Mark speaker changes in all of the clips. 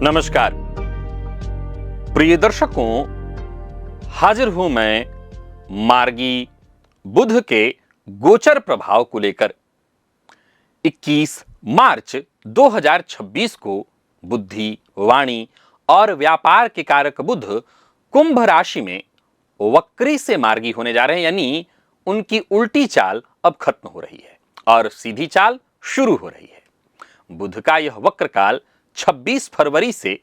Speaker 1: नमस्कार प्रिय दर्शकों, हाजिर हूं मैं मार्गी बुध के गोचर प्रभाव को लेकर। 21 मार्च 2026 को बुद्धि, वाणी और व्यापार के कारक बुध कुंभ राशि में वक्री से मार्गी होने जा रहे हैं, यानी उनकी उल्टी चाल अब खत्म हो रही है और सीधी चाल शुरू हो रही है। बुध का यह वक्र काल 26 फरवरी से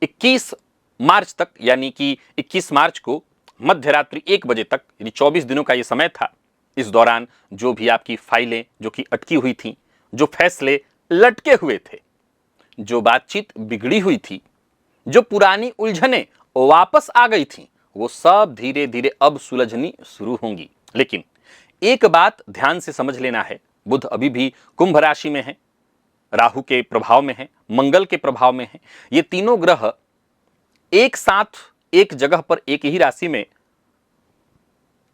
Speaker 1: 21 मार्च तक, यानी कि 21 मार्च को मध्यरात्रि 1 बजे तक, यानी 24 दिनों का यह समय था। इस दौरान जो भी आपकी फाइलें जो कि अटकी हुई थीं, जो फैसले लटके हुए थे, जो बातचीत बिगड़ी हुई थी, जो पुरानी उलझनें वापस आ गई थीं, वो सब धीरे धीरे अब सुलझनी शुरू होंगी। लेकिन एक बात ध्यान से समझ लेना है, बुध अभी भी कुंभ राशि में है, राहु के प्रभाव में है, मंगल के प्रभाव में है। ये तीनों ग्रह एक साथ एक जगह पर एक ही राशि में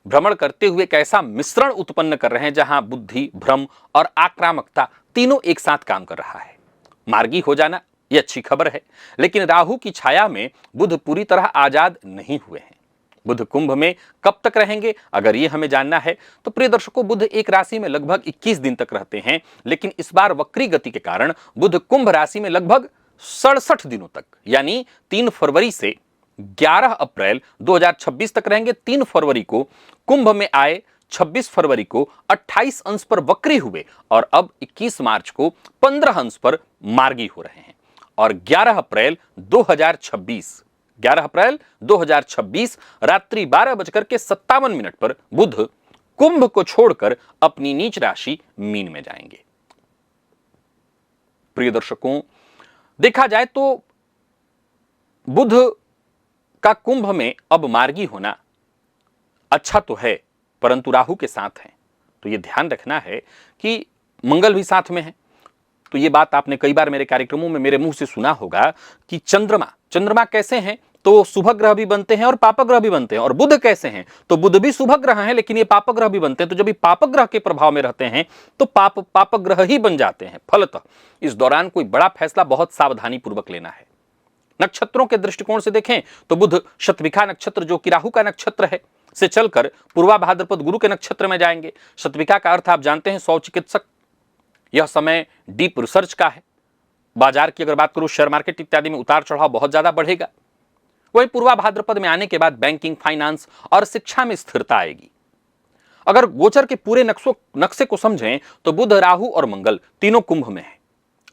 Speaker 1: भ्रमण करते हुए कैसा मिश्रण उत्पन्न कर रहे हैं, जहां बुद्धि, भ्रम और आक्रामकता तीनों एक साथ काम कर रहा है। मार्गी हो जाना यह अच्छी खबर है, लेकिन राहु की छाया में बुध पूरी तरह आजाद नहीं हुए हैं। बुध कुंभ में कब तक रहेंगे, अगर ये हमें जानना है तो प्रिय दर्शकों, बुध एक राशि में लगभग 21 दिन तक रहते हैं, लेकिन इस बार वक्री गति के कारण बुध कुंभ राशि में लगभग 67 दिनों तक, यानी 3 फरवरी से 11 अप्रैल 2026 तक रहेंगे। 3 फरवरी को कुंभ में आए, 26 फरवरी को 28 अंश पर वक्री हुए और अब 21 मार्च को 15 अंश पर मार्गी हो रहे हैं। और 11 अप्रैल 2026 रात्रि 12:57 पर बुध कुंभ को छोड़कर अपनी नीच राशि मीन में जाएंगे। प्रिय दर्शकों, देखा जाए तो बुध का कुंभ में अब मार्गी होना अच्छा तो है, परंतु राहु के साथ है, तो यह ध्यान रखना है कि मंगल भी साथ में है। तो ये बात आपने कई बार मेरे कार्यक्रमों में मेरे मुंह से सुना होगा कि चंद्रमा कैसे हैं, तो शुभ ग्रह भी बनते हैं और पाप ग्रह भी बनते हैं। और बुध कैसे हैं, तो बुध भी शुभ ग्रह हैं, लेकिन ये पाप ग्रह भी बनते हैं। तो जब ये पाप ग्रह के प्रभाव में रहते हैं तो पाप ग्रह ही बन जाते हैं। फलतः इस दौरान कोई बड़ा फैसला बहुत सावधानी पूर्वक लेना है। नक्षत्रों के दृष्टिकोण से देखें तो बुध शतभिखा नक्षत्र, जो कि राहु का नक्षत्र है, से चलकर पूर्वा भाद्रपद गुरु के नक्षत्र में जाएंगे। शतभिखा का अर्थ आप जानते हैं, 100 चिकित्सक। यह समय डीप रिसर्च का है। बाजार की अगर बात करूं, शेयर मार्केट इत्यादि में उतार चढ़ाव बहुत ज्यादा बढ़ेगा। वही पूर्वा भाद्रपद में आने के बाद बैंकिंग, फाइनेंस और शिक्षा में स्थिरता आएगी। अगर गोचर के पूरे नक्शे को समझें तो बुध, राहु और मंगल तीनों कुंभ में है।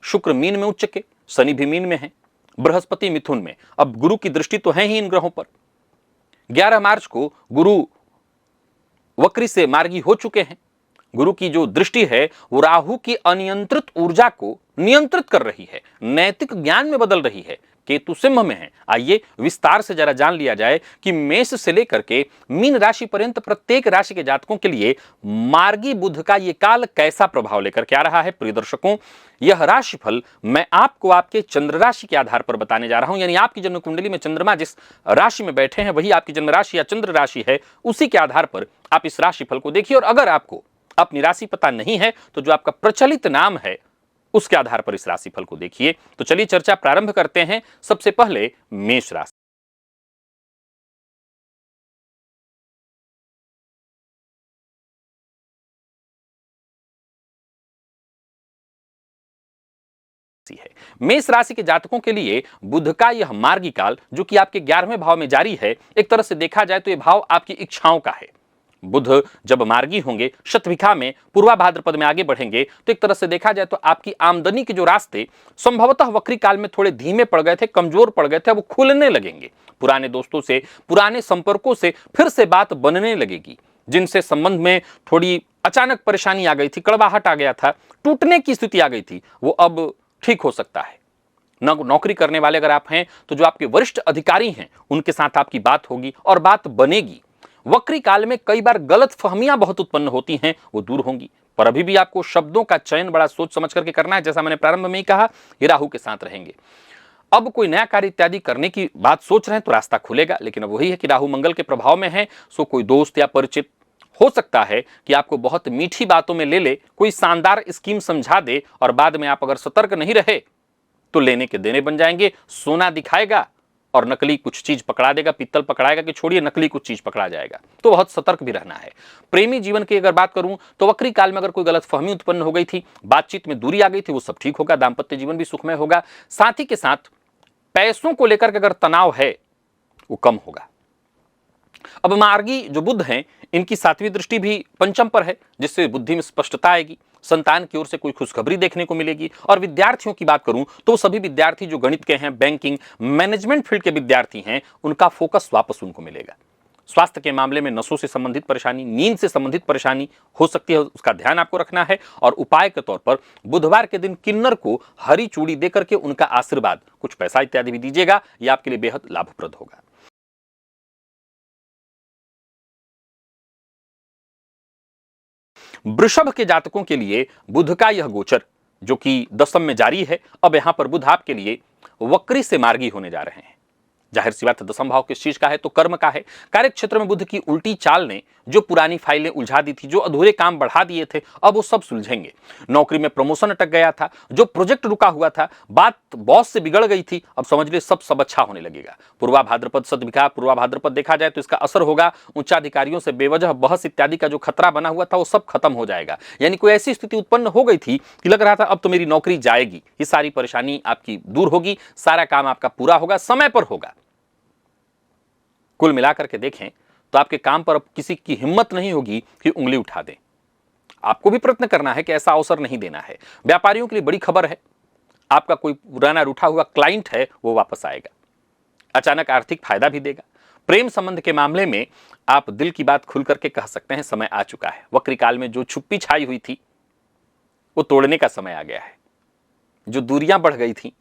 Speaker 1: शुक्र मीन में उच्च के, शनि भी मीन में है, बृहस्पति मिथुन में। अब गुरु की दृष्टि तो है ही इन ग्रहों पर। 11 मार्च को गुरु वक्री से मार्गी हो चुके हैं। गुरु की जो दृष्टि है वो राहु की अनियंत्रित ऊर्जा को नियंत्रित कर रही है, नैतिक ज्ञान में बदल रही है। केतु सिंह में है। आइए विस्तार से जरा जान लिया जाए कि मेष से लेकर के मीन राशि पर्यंत प्रत्येक राशि के जातकों के लिए मार्गी बुध का ये काल कैसा प्रभाव लेकर के आ रहा है। प्रिय दर्शकों, यह राशिफल मैं आपको आपके चंद्र राशि के आधार पर बताने जा रहा हूं, यानी आपकी जन्म कुंडली में चंद्रमा जिस राशि में बैठे हैं वही आपकी जन्म राशि या चंद्र राशि है। उसी के आधार पर आप इस राशिफल को देखिए। और अगर आपको अपनी राशि पता नहीं है तो जो आपका प्रचलित नाम है उसके आधार पर इस राशिफल को देखिए। तो चलिए चर्चा प्रारंभ करते हैं। सबसे पहले मेष राशि है। मेष राशि के जातकों के लिए बुध का यह मार्गी काल, जो कि आपके 11वें भाव में जारी है, एक तरह से देखा जाए तो यह भाव आपकी इच्छाओं का है। बुध जब मार्गी होंगे, शतभिखा में पूर्वा भाद्रपद में आगे बढ़ेंगे, तो एक तरह से देखा जाए तो आपकी आमदनी के जो रास्ते संभवतः वक्री काल में थोड़े धीमे पड़ गए थे, कमजोर पड़ गए थे, वो खुलने लगेंगे। पुराने दोस्तों से, पुराने संपर्कों से फिर से बात बनने लगेगी। जिनसे संबंध में थोड़ी अचानक परेशानी आ गई थी, कड़वाहट आ गया था, टूटने की स्थिति आ गई थी, वो अब ठीक हो सकता है। नौकरी करने वाले अगर आप हैं तो जो आपके वरिष्ठ अधिकारी हैं उनके साथ आपकी बात होगी और बात बनेगी। वक्री काल में कई बार गलत फहमियां बहुत उत्पन्न होती हैं, वो दूर होंगी। पर अभी भी आपको शब्दों का चयन बड़ा सोच समझ करके करना है। जैसा मैंने प्रारंभ में ही कहा, ये राहु के साथ रहेंगे। अब कोई नया कार्य इत्यादि करने की बात सोच रहे हैं तो रास्ता खुलेगा, लेकिन अब वही है कि राहु मंगल के प्रभाव में है। सो कोई दोस्त या परिचित हो सकता है कि आपको बहुत मीठी बातों में ले ले, कोई शानदार स्कीम समझा दे और बाद में आप अगर सतर्क नहीं रहे तो लेने के देने बन जाएंगे। सोना दिखाएगा और नकली कुछ चीज पकड़ा देगा, पीतल पकड़ाएगा कि छोड़िए नकली कुछ चीज पकड़ा जाएगा। तो बहुत सतर्क भी रहना है। प्रेमी जीवन की अगर बात करूं तो वक्री काल में अगर कोई गलतफहमी उत्पन्न हो गई थी, बातचीत में दूरी आ गई थी, वो सब ठीक होगा, दाम्पत्य जीवन भी सुखमय होगा। साथ ही के साथ पैसों को लेकर के अगर तनाव है वो कम होगा। अब मार्गी जो बुध हैं, इनकी 7वीं दृष्टि भी पंचम पर है, जिससे बुद्धि में स्पष्टता आएगी, संतान की ओर से कोई खुशखबरी देखने को मिलेगी। और विद्यार्थियों की बात करूं तो सभी विद्यार्थी जो गणित के हैं, बैंकिंग, मैनेजमेंट फील्ड के विद्यार्थी हैं, उनका फोकस वापस उनको मिलेगा। स्वास्थ्य के मामले में नसों से संबंधित परेशानी, नींद से संबंधित परेशानी हो सकती है, उसका ध्यान आपको रखना है। और उपाय के तौर पर बुधवार के दिन किन्नर को हरी चूड़ी देकर के उनका आशीर्वाद, कुछ पैसा इत्यादि भी दीजिएगा, यह आपके लिए बेहद लाभप्रद होगा। वृषभ के जातकों के लिए बुध का यह गोचर जो कि दशम में जारी है, अब यहां पर बुध आपके लिए वक्री से मार्गी होने जा रहे हैं। जाहिर सी बात है, दशम भाव किस चीज का है तो कर्म का है। कार्य क्षेत्र में बुध की उल्टी चाल ने जो पुरानी फाइलें उलझा दी थी, जो अधूरे काम बढ़ा दिए थे, अब वो सब सुलझेंगे। नौकरी में प्रमोशन अटक गया था, जो प्रोजेक्ट रुका हुआ था, बात बॉस से बिगड़ गई थी, अब समझ लीजिए सब अच्छा होने लगेगा। पूर्वा भाद्रपद सद्विका, पूर्वा भाद्रपद देखा जाए तो इसका असर होगा। उच्चाधिकारियों से बेवजह बहस इत्यादि का जो खतरा बना हुआ था वो सब खत्म हो जाएगा। यानी कोई ऐसी स्थिति उत्पन्न हो गई थी कि लग रहा था अब तो मेरी नौकरी जाएगी, ये सारी परेशानी आपकी दूर होगी, सारा काम आपका पूरा होगा, समय पर होगा। कुल मिलाकर के देखें तो आपके काम पर अब किसी की हिम्मत नहीं होगी कि उंगली उठा दें। आपको भी प्रयत्न करना है कि ऐसा अवसर नहीं देना है। व्यापारियों के लिए बड़ी खबर है, आपका कोई पुराना रूठा हुआ क्लाइंट है वो वापस आएगा, अचानक आर्थिक फायदा भी देगा। प्रेम संबंध के मामले में आप दिल की बात खुल करके कह सकते हैं, समय आ चुका है। वक्री काल में जो चुप्पी छाई हुई थी वो तोड़ने का समय आ गया है। जो दूरियां बढ़ गई थी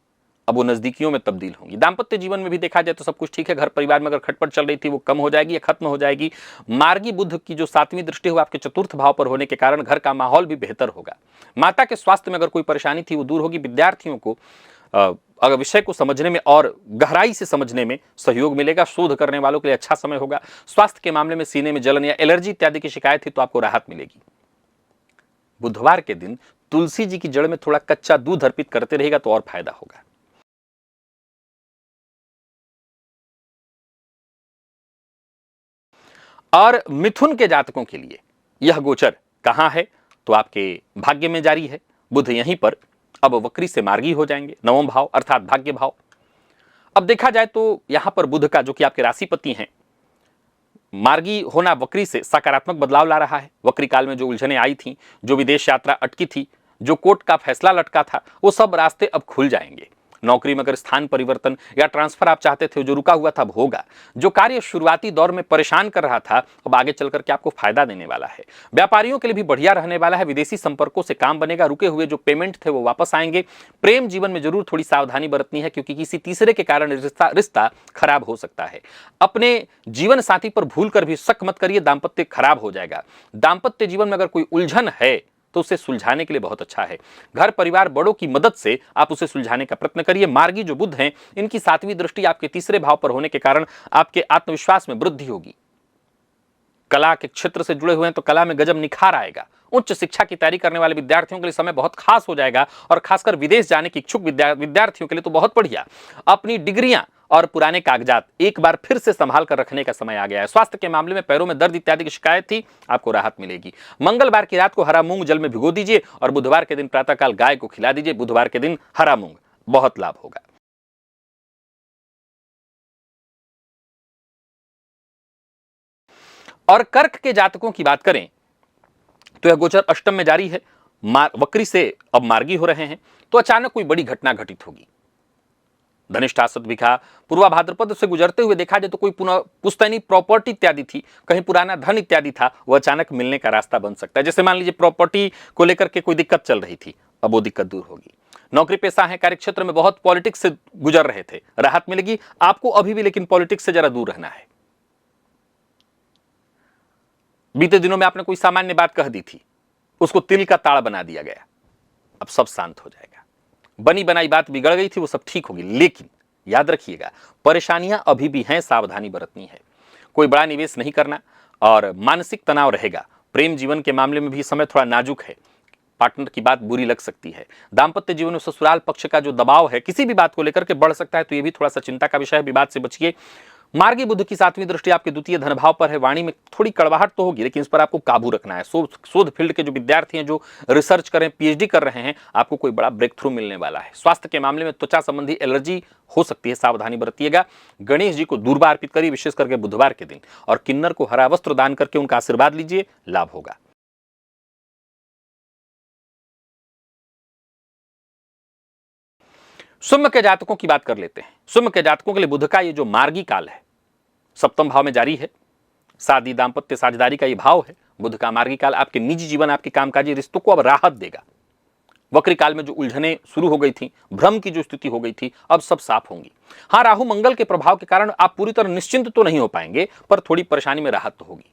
Speaker 1: अब वो नजदीकियों में तब्दील होंगी। दाम्पत्य जीवन में भी देखा जाए तो सब कुछ ठीक है। घर परिवार में अगर खटपट चल रही थी वो कम हो जाएगी या खत्म हो जाएगी। मार्गी बुध की जो 7वीं दृष्टि हो आपके चतुर्थ भाव पर होने के कारण घर का माहौल भी बेहतर होगा। माता के स्वास्थ्य में अगर कोई परेशानी थी वो दूर होगी। विद्यार्थियों को अगर विषय को समझने में और गहराई से समझने में सहयोग मिलेगा। शोध करने वालों के लिए अच्छा समय होगा। स्वास्थ्य के मामले में सीने में जलन या एलर्जी इत्यादि की शिकायत थी तो आपको राहत मिलेगी। बुधवार के दिन तुलसी जी की जड़ में थोड़ा कच्चा दूध अर्पित करते रहेगा तो और फायदा होगा। और मिथुन के जातकों के लिए यह गोचर कहां है तो आपके भाग्य में जारी है। बुध यहीं पर अब वक्री से मार्गी हो जाएंगे, नवम भाव अर्थात भाग्य भाव। अब देखा जाए तो यहां पर बुध का जो कि आपके राशिपति हैं, मार्गी होना वक्री से सकारात्मक बदलाव ला रहा है। वक्री काल में जो उलझने आई थी, जो विदेश यात्रा अटकी थी, जो कोर्ट का फैसला लटका था, वो सब रास्ते अब खुल जाएंगे। नौकरी में अगर स्थान परिवर्तन या ट्रांसफर आप चाहते थे, जो रुका हुआ था, होगा। जो कार्य शुरुआती दौर में परेशान कर रहा था अब आगे चलकर के आपको फायदा देने वाला है। व्यापारियों के लिए भी बढ़िया रहने वाला है। विदेशी संपर्कों से काम बनेगा। रुके हुए जो पेमेंट थे वो वापस आएंगे। प्रेम जीवन में जरूर थोड़ी सावधानी बरतनी है क्योंकि किसी तीसरे के कारण रिश्ता खराब हो सकता है। अपने जीवन साथी पर भूल कर भी शक मत करिए, दाम्पत्य खराब हो जाएगा। दाम्पत्य जीवन में अगर कोई उलझन है तो उसे सुलझाने के लिए बहुत अच्छा है। घर परिवार बड़ों की मदद से आप उसे सुलझाने का प्रयत्न करिए। मार्गी जो बुध हैं, इनकी 7वीं दृष्टि आपके तीसरे भाव पर होने के कारण आपके आत्मविश्वास में वृद्धि होगी। कला के क्षेत्र से जुड़े हुए हैं तो कला में गजब निखार आएगा। उच्च शिक्षा की तैयारी करने वाले विद्यार्थियों के लिए समय बहुत खास हो जाएगा और खासकर विदेश जाने के इच्छुक विद्यार्थियों के लिए तो बहुत बढ़िया। अपनी डिग्रियां और पुराने कागजात एक बार फिर से संभाल कर रखने का समय आ गया है। स्वास्थ्य के मामले में पैरों में दर्द इत्यादि की शिकायत थी, आपको राहत मिलेगी। मंगलवार की रात को हरा मूंग जल में भिगो दीजिए और बुधवार के दिन प्रातःकाल गाय को खिला दीजिए। बुधवार के दिन हरा मूंग, बहुत लाभ होगा। और कर्क के जातकों की बात करें तो यह गोचर अष्टम में जारी है। वक्री से अब मार्गी हो रहे हैं तो अचानक कोई बड़ी घटना घटित होगी। धनिष्ठा सद्विका पूर्वा भाद्रपद से गुजरते हुए देखा जाए तो कोई पुश्तैनी प्रॉपर्टी इत्यादि थी, कहीं पुराना धन इत्यादि था, वो अचानक मिलने का रास्ता बन सकता है। जैसे मान लीजिए प्रॉपर्टी को लेकर के कोई दिक्कत चल रही थी, अब वो दिक्कत दूर होगी। नौकरी पेशा है, कार्यक्षेत्र में बहुत पॉलिटिक्स से गुजर रहे थे, राहत मिलेगी आपको अभी भी, लेकिन पॉलिटिक्स से जरा दूर रहना है। बीते दिनों में आपने कोई सामान्य बात कह दी थी, उसको तिल का ताड़ बना दिया गया, अब सब शांत हो जाएगा। बनी बनाई बात बिगड़ गई थी वो सब ठीक होगी, लेकिन याद रखिएगा परेशानियां अभी भी हैं, सावधानी बरतनी है। कोई बड़ा निवेश नहीं करना और मानसिक तनाव रहेगा। प्रेम जीवन के मामले में भी समय थोड़ा नाजुक है। पार्टनर की बात बुरी लग सकती है। दाम्पत्य जीवन में ससुराल पक्ष का जो दबाव है किसी भी बात को लेकर के बढ़ सकता है, तो ये भी थोड़ा सा चिंता का विषय है, विवाद से बचिए। मार्गी बुध की 7वीं दृष्टि आपके द्वितीय धन भाव पर है। वाणी में थोड़ी कड़वाहट तो होगी, लेकिन इस पर आपको काबू रखना है। शोध फील्ड के जो विद्यार्थी हैं, जो रिसर्च करें, पीएचडी कर रहे हैं, आपको कोई बड़ा ब्रेक थ्रू मिलने वाला है। स्वास्थ्य के मामले में त्वचा संबंधी एलर्जी हो सकती है, सावधानी बरतिएगा। गणेश जी को दूर्वा अर्पित करिए, विशेष करके बुधवार के दिन, और किन्नर को हरा वस्त्र दान करके उनका आशीर्वाद लीजिए, लाभ होगा। सिंह के जातकों की बात कर लेते हैं। सिंह के जातकों के लिए बुध का ये जो मार्गी काल है, 7वें भाव में जारी है। शादी, दाम्पत्य, साझेदारी का ये भाव है। बुध का मार्गी काल आपके निजी जीवन, आपके कामकाजी रिश्तों को अब राहत देगा। वक्री काल में जो उलझने शुरू हो गई थी, भ्रम की जो स्थिति हो गई थी, अब सब साफ होंगी। हाँ, राहु मंगल के प्रभाव के कारण आप पूरी तरह निश्चिंत तो नहीं हो पाएंगे, पर थोड़ी परेशानी में राहत तो होगी।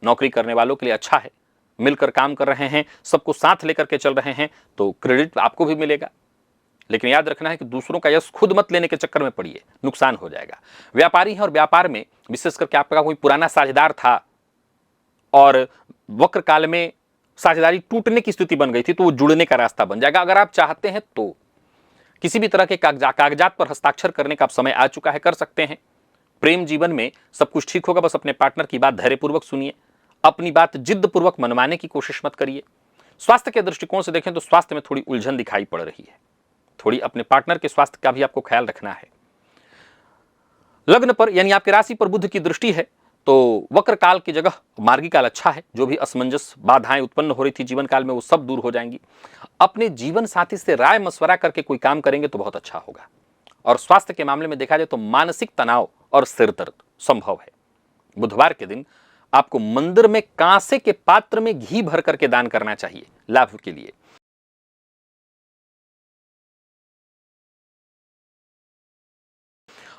Speaker 1: नौकरी करने वालों के लिए अच्छा है, मिलकर काम कर रहे हैं, सबको साथ लेकर के चल रहे हैं, तो क्रेडिट आपको भी मिलेगा। लेकिन याद रखना है कि दूसरों का यश खुद मत लेने के चक्कर में पड़िए, नुकसान हो जाएगा। व्यापारी हैं और व्यापार में विशेष करके आपका कोई पुराना साझेदार था और वक्र काल में साझेदारी टूटने की स्थिति बन गई थी, तो वो जुड़ने का रास्ता बन जाएगा। अगर आप चाहते हैं तो किसी भी तरह के कागजात पर हस्ताक्षर करने का अब समय आ चुका है, कर सकते हैं। प्रेम जीवन में सब कुछ ठीक होगा, बस अपने पार्टनर की बात धैर्यपूर्वक सुनिए, अपनी बात जिद्दपूर्वक मनवाने की कोशिश मत करिए। स्वास्थ्य के दृष्टिकोण से देखें तो स्वास्थ्य में थोड़ी उलझन दिखाई पड़ रही है, थोड़ी अपने पार्टनर के स्वास्थ्य का भी आपको ख्याल रखना है। लग्न पर यानी आपकी राशि पर बुध की दृष्टि है, तो वक्र काल की जगह मार्गी काल अच्छा है। जो भी असमंजस, बाधाएं उत्पन्न हो रही थी जीवन काल में, वो सब दूर हो जाएंगी। अपने जीवन साथी से राय मशवरा करके कोई काम करेंगे तो बहुत अच्छा होगा। और स्वास्थ्य के मामले में देखा जाए तो मानसिक तनाव और सिर दर्द संभव है। बुधवार के दिन आपको मंदिर में कांसे के पात्र में घी भर करके दान करना चाहिए, लाभ के लिए।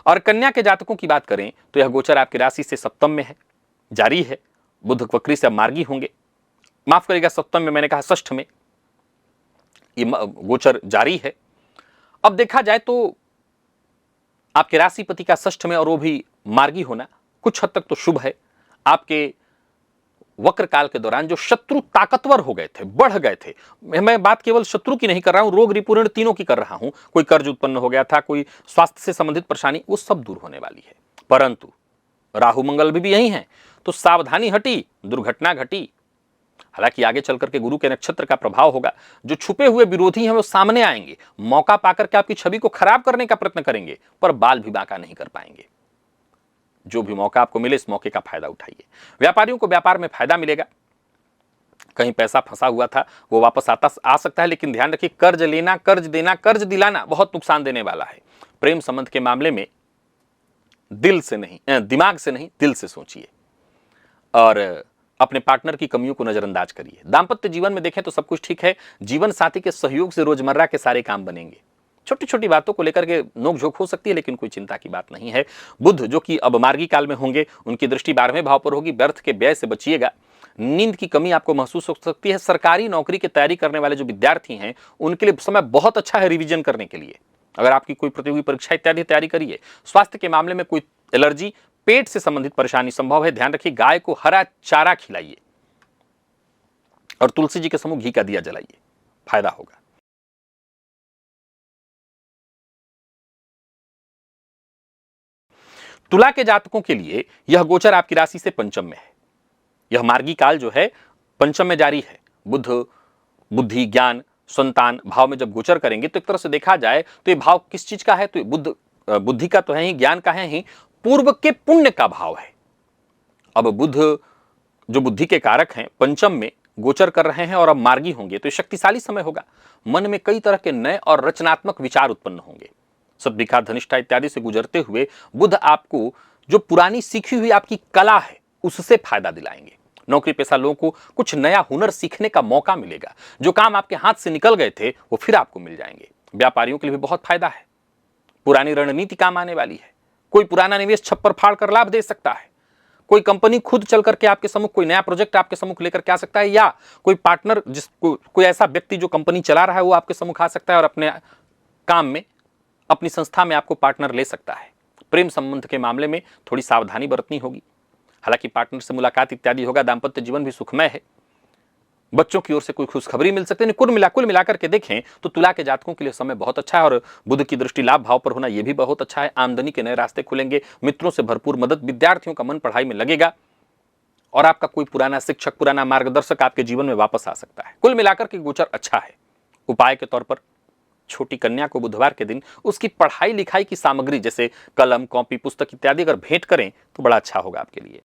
Speaker 1: और कन्या के जातकों की बात करें तो यह गोचर आपकी राशि से 7वें में है, जारी है। बुध वक्री से मार्गी होंगे, माफ करिएगा 7वें में, मैंने कहा 6ठ में, ये गोचर जारी है। अब देखा जाए तो आपके राशिपति का 6ठ में और वो भी मार्गी होना कुछ हद तक तो शुभ है। आपके वक्र काल के दौरान जो शत्रु ताकतवर हो गए थे, बढ़ गए थे, मैं बात केवल शत्रु की नहीं कर रहा हूं, रोग रिपुण तीनों की कर रहा हूं। कोई कर्ज उत्पन्न हो गया था, कोई स्वास्थ्य से संबंधित परेशानी, वो सब दूर होने वाली है। परंतु राहु मंगल भी यही हैं, तो सावधानी हटी, दुर्घटना घटी। हालांकि आगे चल करके गुरु के नक्षत्र का प्रभाव होगा, जो छुपे हुए विरोधी हैं वो सामने आएंगे, मौका पाकर के आपकी छवि को खराब करने का प्रयत्न करेंगे, पर बाल भी बांका नहीं कर पाएंगे। जो भी मौका आपको मिले, इस मौके का फायदा उठाइए। व्यापारियों को व्यापार में फायदा मिलेगा। कहीं पैसा फंसा हुआ था वो वापस आ सकता है, लेकिन ध्यान रखिए, कर्ज लेना, कर्ज देना, कर्ज दिलाना बहुत नुकसान देने वाला है। प्रेम संबंध के मामले में दिल से नहीं, दिमाग से नहीं, दिल से सोचिए और अपने पार्टनर की कमियों को नजरअंदाज करिए। दाम्पत्य जीवन में देखें तो सब कुछ ठीक है। जीवन साथी के सहयोग से रोजमर्रा के सारे काम बनेंगे। छोटी छोटी बातों को लेकर के नोकझोंक हो सकती है, लेकिन कोई चिंता की बात नहीं है। बुध जो कि अब मार्गी काल में होंगे, उनकी दृष्टि 12वें भाव पर होगी। व्यर्थ के व्यय से बचिएगा। नींद की कमी आपको महसूस हो सकती है। सरकारी नौकरी की तैयारी करने वाले जो विद्यार्थी हैं, उनके लिए समय बहुत अच्छा है रिवीजन करने के लिए। अगर आपकी कोई प्रतियोगी परीक्षा इत्यादि तैयारी करिए। स्वास्थ्य के मामले में कोई एलर्जी, पेट से संबंधित परेशानी संभव है। ध्यान रखिए, गाय को हरा चारा खिलाइए और तुलसी जी के समूह घी का दिया जलाइए, फायदा होगा। तुला के जातकों के लिए यह गोचर आपकी राशि से 5म में है। यह मार्गी काल जो है 5म में जारी है। बुध बुद्धि, ज्ञान, संतान भाव में जब गोचर करेंगे तो एक तरह से देखा जाए तो ये भाव किस चीज का है, तो बुद्ध बुद्धि का तो है ही, ज्ञान का है ही, पूर्व के पुण्य का भाव है। अब बुध जो बुद्धि के कारक हैं 5म में गोचर कर रहे हैं और अब मार्गी होंगे, तो शक्तिशाली समय होगा। मन में कई तरह के नए और रचनात्मक विचार उत्पन्न होंगे। सद्विकार, धनिष्ठा इत्यादि से गुजरते हुए बुध आपको जो पुरानी सीखी हुई आपकी कला है उससे फायदा दिलाएंगे। नौकरी पेशा लोगों को कुछ नया हुनर सीखने का मौका मिलेगा। जो काम आपके हाथ से निकल गए थे वो फिर आपको मिल जाएंगे। व्यापारियों के लिए भी बहुत फायदा है। पुरानी रणनीति काम आने वाली है। कोई पुराना निवेश छप्पर फाड़ कर लाभ दे सकता है। कोई कंपनी खुद चल करके आपके सम्मुख कोई नया प्रोजेक्ट आपके सम्मुख लेकर के आ सकता है, या कोई पार्टनर, कोई ऐसा व्यक्ति जो कंपनी चला रहा है वो आपके सम्मुख आ सकता है और अपने काम में, अपनी संस्था में आपको पार्टनर ले सकता है। प्रेम संबंध के मामले में थोड़ी सावधानी बरतनी होगी। हालांकि पार्टनर से मुलाकात इत्यादि होगा। दाम्पत्य जीवन भी सुखमय है। बच्चों की ओर से कोई खुशखबरी मिल सकती है। कुल मिलाकर के देखें तो तुला के जातकों के लिए समय बहुत अच्छा है और बुध की दृष्टि लाभ भाव पर होना यह भी बहुत अच्छा है। आमदनी के नए रास्ते खुलेंगे, मित्रों से भरपूर मदद, विद्यार्थियों का मन पढ़ाई में लगेगा और आपका कोई पुराना शिक्षक, पुराना मार्गदर्शक आपके जीवन में वापस आ सकता है। कुल मिलाकर के गोचर अच्छा है। उपाय के तौर पर छोटी कन्या को बुधवार के दिन उसकी पढ़ाई लिखाई की सामग्री जैसे कलम, कॉपी, पुस्तक इत्यादि अगर भेंट करें तो बड़ा अच्छा होगा आपके लिए।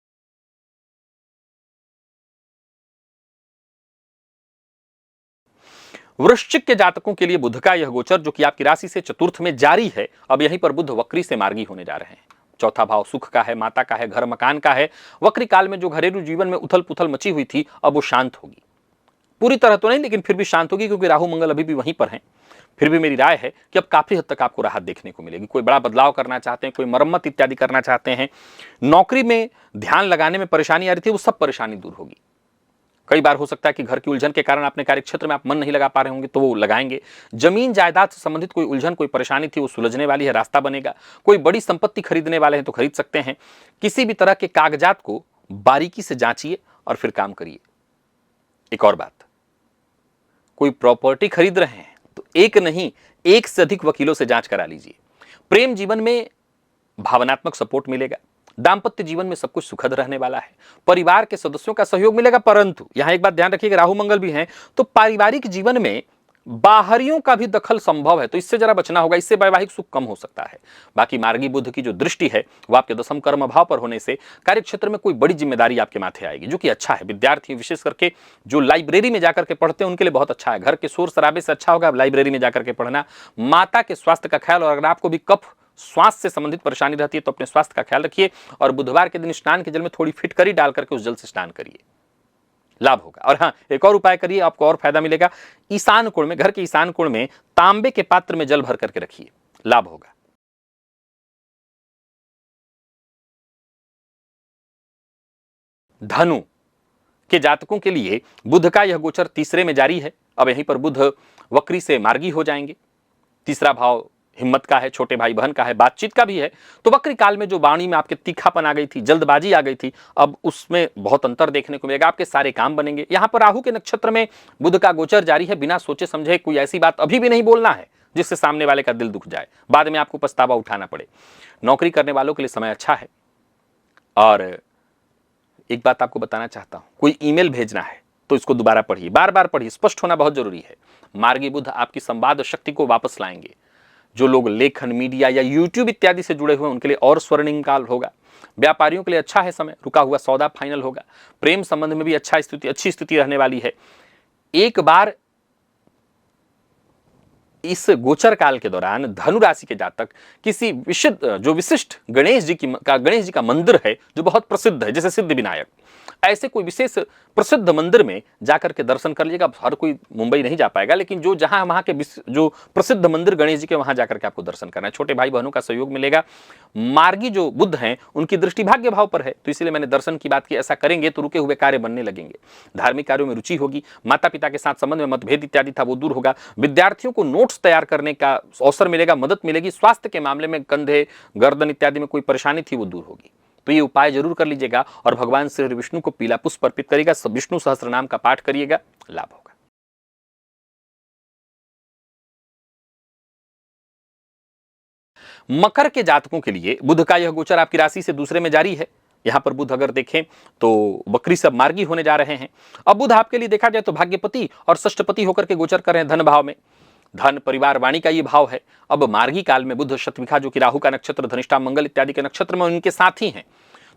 Speaker 1: वृश्चिक के जातकों के लिए बुध का यह गोचर जो कि आपकी राशि से चतुर्थ में जारी है, अब यहीं पर बुध वक्री से मार्गी होने जा रहे हैं। चौथा भाव सुख का है, माता का है, घर मकान का है। वक्री काल में जो घरेलू जीवन में उथल पुथल मची हुई थी अब वो शांत होगी। पूरी तरह तो नहीं, लेकिन फिर भी शांत होगी, क्योंकि राहु मंगल अभी भी वहीं पर हैं। फिर भी मेरी राय है कि अब काफी हद तक आपको राहत देखने को मिलेगी। कोई बड़ा बदलाव करना चाहते हैं, कोई मरम्मत इत्यादि करना चाहते हैं, नौकरी में ध्यान लगाने में परेशानी आ रही थी, वो सब परेशानी दूर होगी। कई बार हो सकता है कि घर की उलझन के कारण अपने कार्यक्षेत्र में आप मन नहीं लगा पा रहे होंगे, तो वो लगाएंगे। जमीन जायदाद से संबंधित कोई उलझन, कोई परेशानी थी, वो सुलझने वाली है, रास्ता बनेगा। कोई बड़ी संपत्ति खरीदने वाले हैं तो खरीद सकते हैं। किसी भी तरह के कागजात को बारीकी से जांचिए और फिर काम करिए। एक और बात, कोई प्रॉपर्टी खरीद रहे हैं तो एक नहीं, एक से अधिक वकीलों से जांच करा लीजिए। प्रेम जीवन में भावनात्मक सपोर्ट मिलेगा। दांपत्य जीवन में सब कुछ सुखद रहने वाला है। परिवार के सदस्यों का सहयोग मिलेगा, परंतु यहां एक बात ध्यान रखिएगा, राहु मंगल भी हैं तो पारिवारिक जीवन में बाहरियों का भी दखल संभव है, तो इससे जरा बचना होगा। इससे वैवाहिक सुख कम हो सकता है। बाकी मार्गी बुध की जो दृष्टि है वो आपके दशम कर्म भाव पर होने से कार्यक्षेत्र में कोई बड़ी जिम्मेदारी आपके माथे आएगी, जो कि अच्छा है। विद्यार्थी विशेष करके जो लाइब्रेरी में जाकर के पढ़ते हैं उनके लिए बहुत अच्छा है। घर के शोर शराबे से अच्छा होगा लाइब्रेरी में जाकर के पढ़ना। माता के स्वास्थ्य का ख्याल, और अगर आपको भी कफ श्वास से संबंधित परेशानी रहती है तो अपने स्वास्थ्य का ख्याल रखिए। और बुधवार के दिन स्नान के जल में थोड़ी फिटकरी डाल करके उस जल से स्नान करिए, लाभ होगा। और हाँ, एक और उपाय करिए, आपको और फायदा मिलेगा। ईशान कोण में, घर के ईशान कोण में तांबे के पात्र में जल भर करके रखिए, लाभ होगा। धनु के जातकों के लिए बुध का यह गोचर तीसरे में जारी है। अब यहीं पर बुध वक्री से मार्गी हो जाएंगे। तीसरा भाव हिम्मत का है, छोटे भाई बहन का है, बातचीत का भी है। तो वक्री काल में जो वाणी में आपके तीखापन आ गई थी, जल्दबाजी आ गई थी, अब उसमें बहुत अंतर देखने को मिलेगा। आपके सारे काम बनेंगे। यहां पर राहु के नक्षत्र में बुध का गोचर जारी है। बिना सोचे समझे कोई ऐसी बात अभी भी नहीं बोलना है जिससे सामने वाले का दिल दुख जाए, बाद में आपको पछतावा उठाना पड़े। नौकरी करने वालों के लिए समय अच्छा है। और एक बात आपको बताना चाहता हूं, कोई ईमेल भेजना है तो इसको दोबारा पढ़िए, बार बार पढ़िए, स्पष्ट होना बहुत जरूरी है। मार्गी बुध आपकी संवाद शक्ति को वापस लाएंगे। जो लोग लेखन, मीडिया या यूट्यूब इत्यादि से जुड़े हुए हैं उनके लिए और स्वर्णिम काल होगा। व्यापारियों के लिए अच्छा है समय, रुका हुआ सौदा फाइनल होगा। प्रेम संबंध में भी अच्छी स्थिति रहने वाली है। एक बार इस गोचर काल के दौरान धनु राशि के जातक किसी विशिष्ट गणेश जी का मंदिर है जो बहुत प्रसिद्ध है, जैसे सिद्धि विनायक, ऐसे कोई विशेष प्रसिद्ध मंदिर में जाकर के दर्शन कर लीजिएगा। हर कोई मुंबई नहीं जा पाएगा, लेकिन जो जहां वहां के जो प्रसिद्ध मंदिर गणेश जी के, वहां जाकर के आपको दर्शन करना है। छोटे भाई बहनों का सहयोग मिलेगा। मार्गी जो बुध हैं उनकी दृष्टि भाग्य भाव पर है, तो इसलिए मैंने दर्शन की बात की। ऐसा करेंगे तो रुके हुए कार्य बनने लगेंगे। धार्मिक कार्यों में रुचि होगी। माता पिता के साथ संबंध में मतभेद इत्यादि था वो दूर होगा। विद्यार्थियों को नोट्स तैयार करने का अवसर मिलेगा, मदद मिलेगी। स्वास्थ्य के मामले में कंधे, गर्दन इत्यादि में कोई परेशानी थी वो दूर होगी। तो ये उपाय जरूर कर लीजिएगा और भगवान श्री विष्णु को पीला पुष्प अर्पित करिएगा। विष्णु सहस्त्रनाम का पाठ करिएगा, लाभ होगा। मकर के जातकों के लिए बुध का यह गोचर आपकी राशि से दूसरे में जारी है। यहां पर बुध अगर देखें तो वक्री सब मार्गी होने जा रहे हैं। अब बुध आपके लिए देखा जाए तो भाग्यपति और षष्ठपति होकर के गोचर कर रहे हैं धन भाव में। धन, परिवार, वाणी का ये भाव है। अब मार्गी काल में बुध शतविखा जो कि राहु का नक्षत्र, धनिष्ठा, मंगल इत्यादि के नक्षत्र में उनके साथ ही हैं,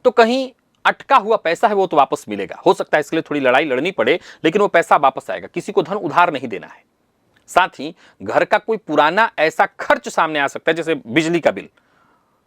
Speaker 1: तो कहीं अटका हुआ पैसा है वो तो वापस मिलेगा। हो सकता है इसके लिए थोड़ी लड़ाई लड़नी पड़े, लेकिन वो पैसा वापस आएगा। किसी को धन उधार नहीं देना है। साथ ही घर का कोई पुराना ऐसा खर्च सामने आ सकता है, जैसे बिजली का बिल,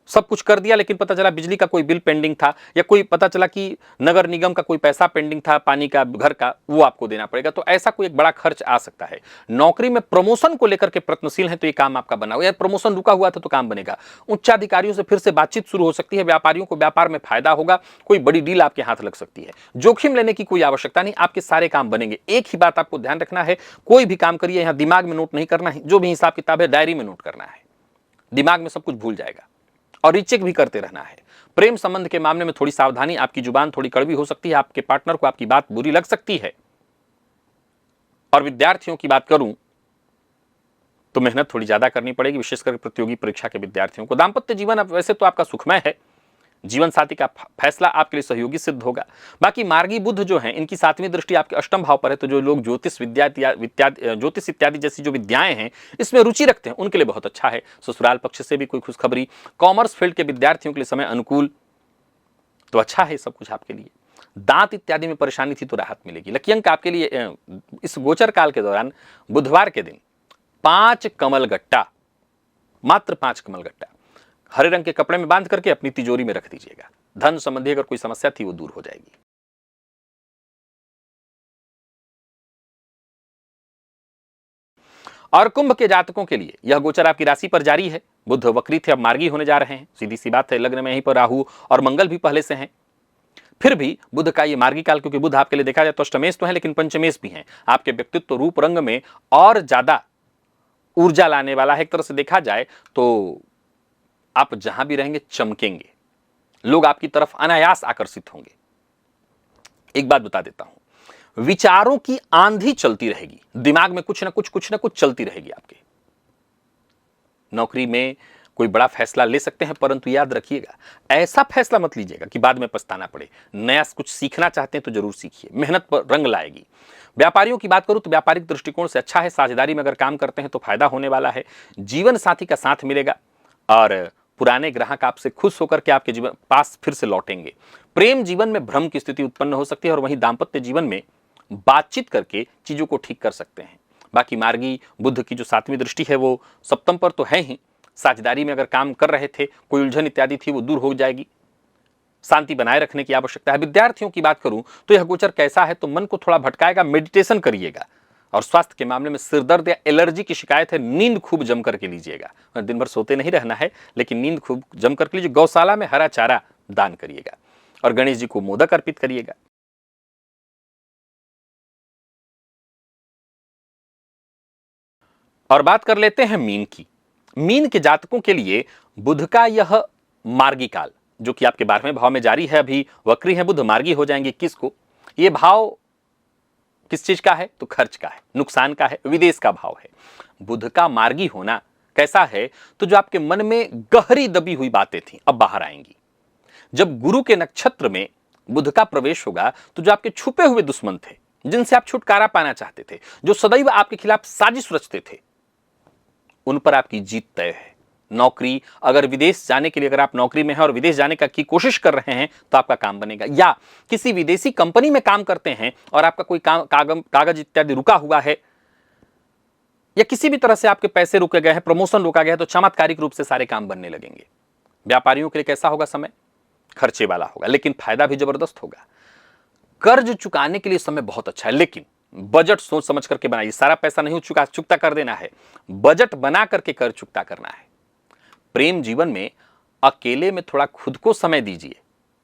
Speaker 1: सब कुछ कर दिया लेकिन पता चला बिजली का कोई बिल पेंडिंग था, या कोई पता चला कि नगर निगम का कोई पैसा पेंडिंग था, पानी का, घर का, वो आपको देना पड़ेगा। तो ऐसा कोई एक बड़ा खर्च आ सकता है। नौकरी में प्रमोशन को लेकर के प्रयत्नशील है तो ये काम आपका बना हुआ है। प्रमोशन रुका हुआ था तो काम बनेगा। उच्चाधिकारियों से फिर से बातचीत शुरू हो सकती है। व्यापारियों को व्यापार में फायदा होगा। कोई बड़ी डील आपके हाथ लग सकती है। जोखिम लेने की कोई आवश्यकता नहीं, आपके सारे काम बनेंगे। एक ही बात आपको ध्यान रखना है, कोई भी काम करिए यहां दिमाग में नोट नहीं करना है। जो भी हिसाब किताब है डायरी में नोट करना है, दिमाग में सब कुछ भूल जाएगा। और रीचेक भी करते रहना है। प्रेम संबंध के मामले में थोड़ी सावधानी, आपकी जुबान थोड़ी कड़वी हो सकती है। आपके पार्टनर को आपकी बात बुरी लग सकती है, और विद्यार्थियों की बात करूं तो मेहनत थोड़ी ज्यादा करनी पड़ेगी, विशेषकर प्रतियोगी परीक्षा के विद्यार्थियों को। दाम्पत्य जीवन अब वैसे तो आपका सुखमय है, जीवन साथी का फैसला आपके लिए सहयोगी सिद्ध होगा। बाकी मार्गी बुध जो है, इनकी 7वीं दृष्टि आपके अष्टम भाव पर है, तो जो लोग ज्योतिष इत्यादि जैसी जो विद्याएं हैं इसमें रुचि रखते हैं उनके लिए बहुत अच्छा है। ससुराल पक्ष से भी कोई खुशखबरी, कॉमर्स फील्ड के विद्यार्थियों के लिए समय अनुकूल, तो अच्छा है सब कुछ आपके लिए। दांत इत्यादि में परेशानी थी तो राहत मिलेगी। लकी अंक आपके लिए इस गोचर काल के दौरान बुधवार के दिन 5 कमल गट्टा, मात्र 5 कमल गट्टा हरे रंग के कपड़े में बांध करके अपनी तिजोरी में रख दीजिएगा। धन संबंधी अगर कोई समस्या थी वो दूर हो जाएगी। और कुंभ के जातकों के लिए यह गोचर आपकी राशि पर जारी है। बुध वक्री थे, अब मार्गी होने जा रहे हैं। सीधी सी बात है, लग्न में यहीं पर राहु और मंगल भी पहले से हैं। फिर भी बुध का ये मार्गी काल, क्योंकि बुध आपके लिए देखा जाए तो अष्टमेश तो है लेकिन पंचमेश भी है, आपके व्यक्तित्व रूप रंग में और ज्यादा ऊर्जा लाने वाला है। एक तरह से देखा जाए तो आप जहां भी रहेंगे चमकेंगे, लोग आपकी तरफ अनायास आकर्षित होंगे। एक बात बता देता हूं, विचारों की आंधी चलती रहेगी, दिमाग में कुछ ना कुछ चलती रहेगी आपके। नौकरी में कोई बड़ा फैसला ले सकते हैं, परंतु याद रखिएगा ऐसा फैसला मत लीजिएगा कि बाद में पछताना पड़े। नया कुछ सीखना चाहते हैं तो जरूर सीखिए, मेहनत पर रंग लाएगी। व्यापारियों की बात करूं तो व्यापारिक दृष्टिकोण से अच्छा है। साझेदारी में अगर काम करते हैं तो फायदा होने वाला है। जीवन साथी का साथ मिलेगा और पुराने ग्राहक आपसे खुश होकर के आपके जीवन पास फिर से लौटेंगे। प्रेम जीवन में भ्रम की स्थिति उत्पन्न हो सकती है और वहीं दाम्पत्य जीवन में बातचीत करके चीजों को ठीक कर सकते हैं। बाकी मार्गी बुध की जो 7वीं दृष्टि है वो सप्तम पर तो है ही। साझेदारी में अगर काम कर रहे थे, कोई उलझन इत्यादि थी वो दूर हो जाएगी। शांति बनाए रखने की आवश्यकता है। विद्यार्थियों की बात करूं तो यह गोचर कैसा है, तो मन को थोड़ा भटकाएगा, मेडिटेशन करिएगा। और स्वास्थ्य के मामले में सिरदर्द या एलर्जी की शिकायत है, नींद खूब जम करके लीजिएगा। दिन भर सोते नहीं रहना है, लेकिन नींद खूब जम करके लीजिए। गौशाला में हरा चारा दान करिएगा और गणेश जी को मोदक अर्पित करिएगा। और बात कर लेते हैं मीन की। मीन के जातकों के लिए बुध का यह मार्गी काल, जो कि आपके 12वें भाव में जारी है, अभी वक्री है बुध, मार्गी हो जाएंगे 21 को। यह भाव किस चीज का है, तो खर्च का है, नुकसान का है, विदेश का भाव है। बुध का मार्गी होना कैसा है, तो जो आपके मन में गहरी दबी हुई बातें थी अब बाहर आएंगी। जब गुरु के नक्षत्र में बुध का प्रवेश होगा तो जो आपके छुपे हुए दुश्मन थे, जिनसे आप छुटकारा पाना चाहते थे, जो सदैव आपके खिलाफ साजिश रचते थे, उन पर आपकी जीत तय है। नौकरी, अगर विदेश जाने के लिए अगर आप नौकरी में हैं और विदेश जाने की कोशिश कर रहे हैं तो आपका काम बनेगा। या किसी विदेशी कंपनी में काम करते हैं और आपका कोई कागज इत्यादि रुका हुआ है, या किसी भी तरह से आपके पैसे रुके गए हैं, प्रमोशन रुका गया है, तो चमत्कारिक रूप से सारे काम बनने लगेंगे। व्यापारियों के लिए कैसा होगा समय, खर्चे वाला होगा, लेकिन फायदा भी जबरदस्त होगा। कर्ज चुकाने के लिए समय बहुत अच्छा है, लेकिन बजट सोच समझ करके बनाइए। सारा पैसा नहीं चुकता कर देना है, बजट बना करके कर्ज चुकता करना है। प्रेम जीवन में अकेले में थोड़ा खुद को समय दीजिए,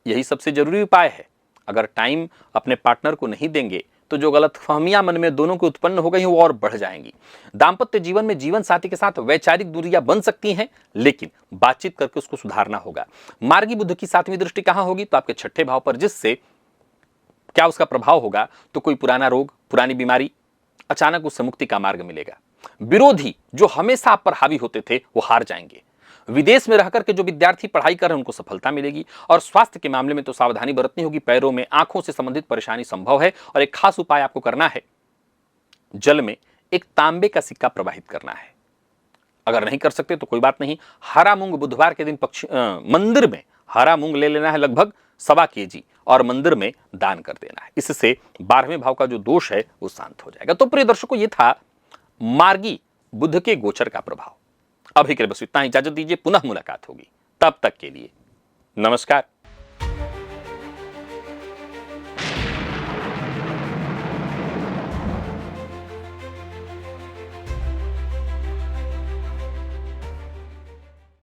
Speaker 1: यही सबसे जरूरी उपाय है। अगर टाइम अपने पार्टनर को नहीं देंगे तो जो गलतफहमियां मन में दोनों को उत्पन्न हो गई हैं वो और बढ़ जाएंगी। दाम्पत्य जीवन में जीवन साथी के साथ वैचारिक दूरियां बन सकती हैं, लेकिन बातचीत करके उसको सुधारना होगा। मार्गी बुध की 7वीं दृष्टि कहां होगी, तो आपके 6ठे भाव पर, जिससे क्या उसका प्रभाव होगा, तो कोई पुराना रोग, पुरानी बीमारी, अचानक उससे मुक्ति का मार्ग मिलेगा। विरोधी जो हमेशा आप पर हावी होते थे वो हार जाएंगे। विदेश में रहकर के जो विद्यार्थी पढ़ाई कर रहे हैं उनको सफलता मिलेगी। और स्वास्थ्य के मामले में तो सावधानी बरतनी होगी, पैरों में, आंखों से संबंधित परेशानी संभव है। और एक खास उपाय आपको करना है, जल में एक तांबे का सिक्का प्रवाहित करना है। अगर नहीं कर सकते तो कोई बात नहीं, हरा मूंग बुधवार के दिन मंदिर में हरा मूंग ले लेना है, लगभग 1.25 kg, और मंदिर में दान कर देना है। इससे 12वें भाव का जो दोष है वो शांत हो जाएगा। तो प्रिय दर्शकों, ये था मार्गी बुध के गोचर का प्रभाव। अभी के लिए बस इतना ही, इजाजत दीजिए, पुनः मुलाकात होगी। तब तक के लिए नमस्कार।